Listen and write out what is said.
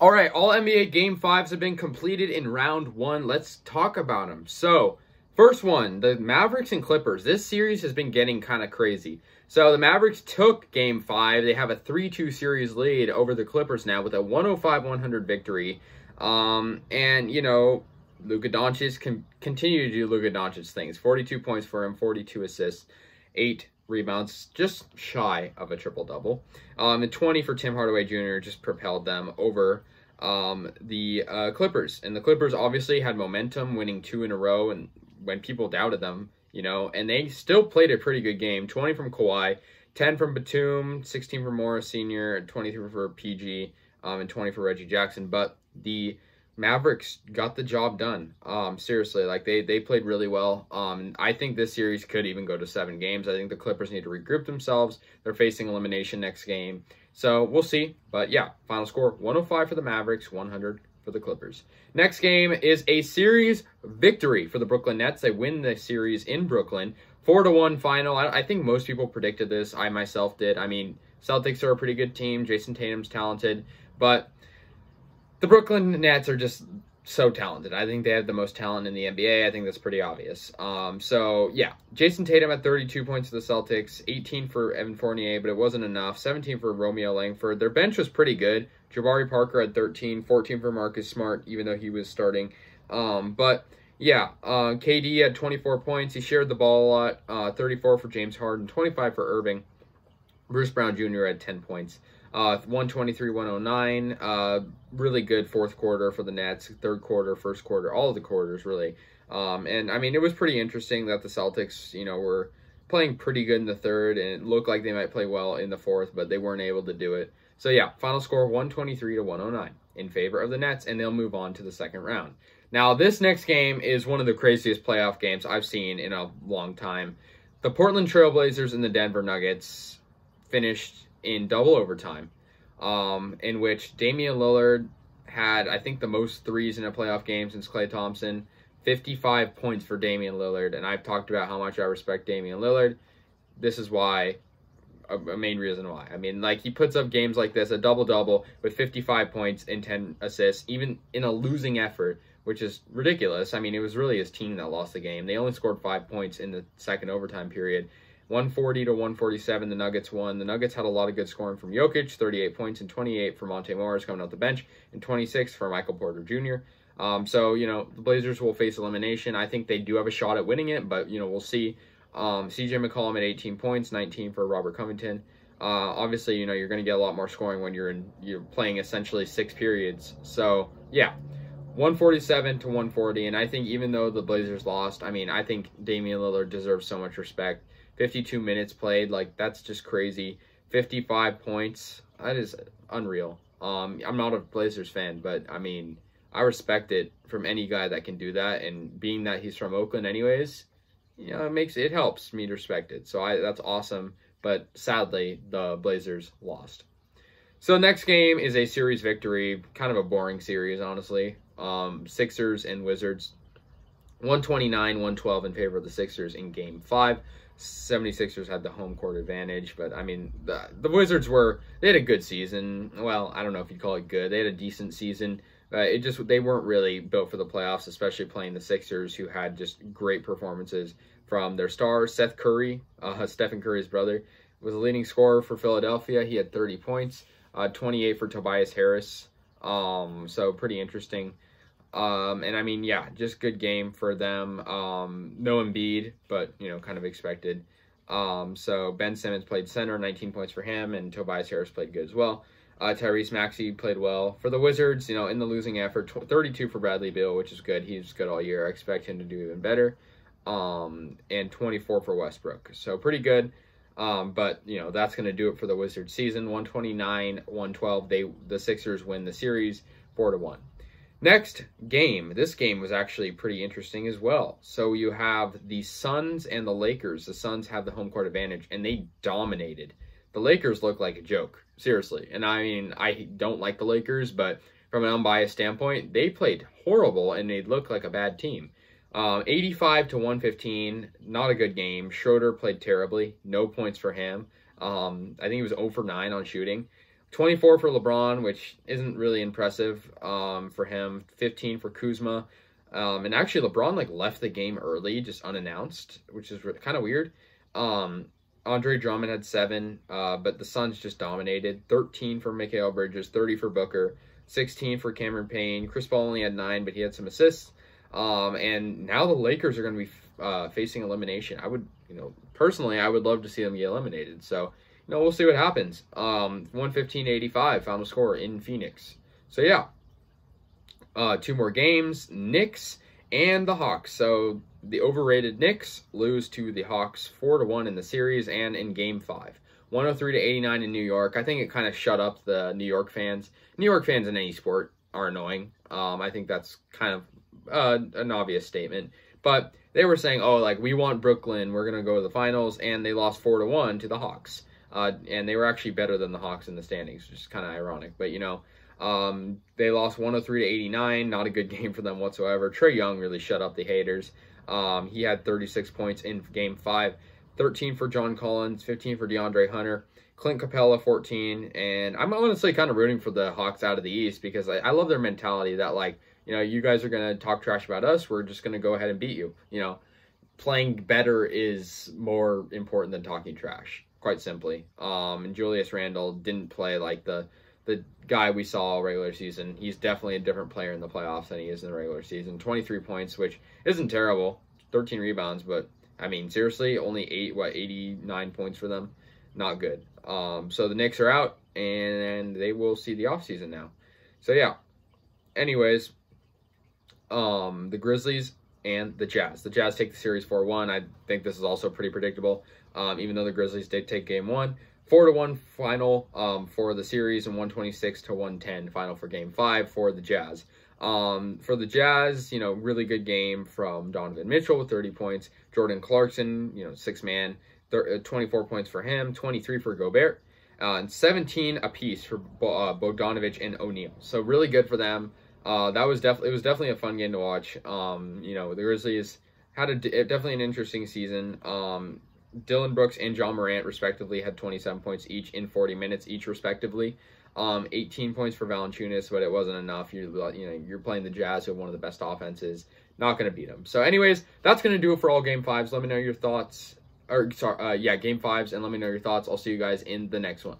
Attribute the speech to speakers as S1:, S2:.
S1: All right, all NBA Game 5s have been completed in round 1. Let's talk about them. So, first one, the Mavericks and Clippers. This series has been getting kind of crazy. So, the Mavericks took Game 5. They have a 3-2 series lead over the Clippers now with a 105-100 victory. And, you know, Luka Doncic can continue to do Luka Doncic things. 42 points for him, 42 assists, 8 rebounds, just shy of a triple-double. And 20 for Tim Hardaway Jr. just propelled them over the Clippers. And the Clippers obviously had momentum, winning 2 in a row, and when people doubted them, you know, and they still played a pretty good game. 20 from Kawhi, 10 from Batum, 16 for Morris Sr., 23 for PG, and 20 for Reggie Jackson. But the Mavericks got the job done. Seriously, like they played really well. I think this series could even go to 7 games. I think the Clippers need to regroup themselves. They're facing elimination next game. So we'll see. But yeah, final score 105 for the Mavericks, 100 for the Clippers. Next game is a series victory for the Brooklyn Nets. They win the series in Brooklyn. 4-1 final. I think most people predicted this. I myself did. I mean, Celtics are a pretty good team. Jason Tatum's talented. But the Brooklyn Nets are just so talented. I think they have the most talent in the NBA. I think that's pretty obvious. So, yeah. Jason Tatum had 32 points for the Celtics, 18 for Evan Fournier, but it wasn't enough. 17 for Romeo Langford. Their bench was pretty good. Jabari Parker had 13, 14 for Marcus Smart, even though he was starting. But, yeah, KD had 24 points. He shared the ball a lot. 34 for James Harden, 25 for Irving. Bruce Brown Jr. had 10 points. 123-109. Really good fourth quarter for the Nets. Third quarter, first quarter, all of the quarters, really. And, I mean, it was pretty interesting that the Celtics, you know, were playing pretty good in the third, and it looked like they might play well in the fourth, but they weren't able to do it. So, yeah, final score 123-109 in favor of the Nets, and they'll move on to the second round. Now, this next game is one of the craziest playoff games I've seen in a long time. The Portland Trailblazers and the Denver Nuggets finished in double overtime, in which Damian Lillard had, I think, the most threes in a playoff game since Klay Thompson. 55 points for Damian Lillard, and I've talked about how much I respect Damian Lillard. This is why, a main reason why. I mean, like, he puts up games like this, a double-double with 55 points and 10 assists, even in a losing effort, which is ridiculous. I mean, it was really his team that lost the game. They only scored 5 points in the second overtime period. 140-147, the Nuggets won. The Nuggets had a lot of good scoring from Jokic, 38 points, and 28 for Monte Morris coming off the bench, and 26 for Michael Porter Jr. So, you know, the Blazers will face elimination. I think they do have a shot at winning it, but, you know, we'll see. CJ McCollum at 18 points, 19 for Robert Covington. Obviously, you know, you're going to get a lot more scoring when you're playing essentially 6 periods. So, yeah, 147-140, and I think even though the Blazers lost, I mean, I think Damian Lillard deserves so much respect. 52 minutes played, like, that's just crazy. 55 points, that is unreal. I'm not a Blazers fan, but, I mean, I respect it from any guy that can do that, and being that he's from Oakland anyways, you know, it helps me to respect it. So that's awesome, but sadly, the Blazers lost. So next game is a series victory, kind of a boring series, honestly. Sixers and Wizards, 129-112 in favor of the Sixers in Game 5. 76ers had the home court advantage, but I mean, the Wizards they had a good season. Well, I don't know if you'd call it good. They had a decent season. They weren't really built for the playoffs, especially playing the Sixers, who had just great performances from their stars. Seth Curry, Stephen Curry's brother, was the leading scorer for Philadelphia. He had 30 points, 28 for Tobias Harris. So pretty interesting. And I mean, yeah, just good game for them. No Embiid, but, you know, kind of expected. So Ben Simmons played center, 19 points for him, and Tobias Harris played good as well. Tyrese Maxey played well. For the Wizards, you know, in the losing effort, 32 for Bradley Beal, which is good. He's good all year. I expect him to do even better. And 24 for Westbrook. So pretty good. But, you know, that's going to do it for the Wizards season. 129-112. The Sixers win the series 4-1. Next game. This game was actually pretty interesting as well. So you have the Suns and the Lakers. The Suns have the home court advantage, and they dominated. The Lakers look like a joke, seriously. And I mean, I don't like the Lakers, but from an unbiased standpoint, they played horrible, and they looked like a bad team. 85-115, not a good game. Schroeder played terribly, no points for him. I think he was 0 for 9 on shooting. 24 for LeBron, which isn't really impressive for him. 15 for Kuzma. And actually, LeBron like left the game early, just unannounced, which is kind of weird. Andre Drummond had 7, but the Suns just dominated. 13 for Mikal Bridges, 30 for Booker, 16 for Cameron Payne. Chris Paul only had 9, but he had some assists. And now the Lakers are going to be facing elimination. Personally, I would love to see them get eliminated. So, we'll see what happens. 115-85 final score in Phoenix. So, yeah. 2 more games. Knicks and the Hawks. So, the overrated Knicks lose to the Hawks 4-1 in the series and in Game 5. 103-89 in New York. I think it kind of shut up the New York fans. New York fans in any sport are annoying. I think that's kind of an obvious statement. But they were saying, oh, like, we want Brooklyn. We're going to go to the finals. And they lost 4-1 to the Hawks. And they were actually better than the Hawks in the standings, which is kind of ironic. But, they lost 103-89. Not a good game for them whatsoever. Trae Young really shut up the haters. He had 36 points in Game 5. 13 for John Collins, 15 for DeAndre Hunter. Clint Capella, 14. And I'm honestly kind of rooting for the Hawks out of the East because I love their mentality that, like, you guys are going to talk trash about us. We're just going to go ahead and beat you. Playing better is more important than talking trash, quite simply. And Julius Randle didn't play like the guy we saw regular season. He's definitely a different player in the playoffs than he is in the regular season. 23 points, which isn't terrible. 13 rebounds, but, I mean, seriously, only 89 points for them? Not good. So the Knicks are out, and they will see the offseason now. So, yeah. Anyways, the Grizzlies and the Jazz. The Jazz take the series 4-1. I think this is also pretty predictable, even though the Grizzlies did take Game 1. 4-1 final for the series and 126-110 final for Game 5 for the Jazz. For the Jazz, really good game from Donovan Mitchell with 30 points. Jordan Clarkson, 6-man, 24 points for him, 23 for Gobert, and 17 apiece for Bogdanovic and O'Neal. So really good for them. It was definitely a fun game to watch. The Grizzlies had definitely an interesting season. Dylan Brooks and John Morant, respectively, had 27 points each in 40 minutes each, respectively. 18 points for Valanciunas, but it wasn't enough. You're playing the Jazz, who have one of the best offenses. Not going to beat them. So, anyways, that's going to do it for all Game 5s. Let me know your thoughts. Game 5s, and let me know your thoughts. I'll see you guys in the next one.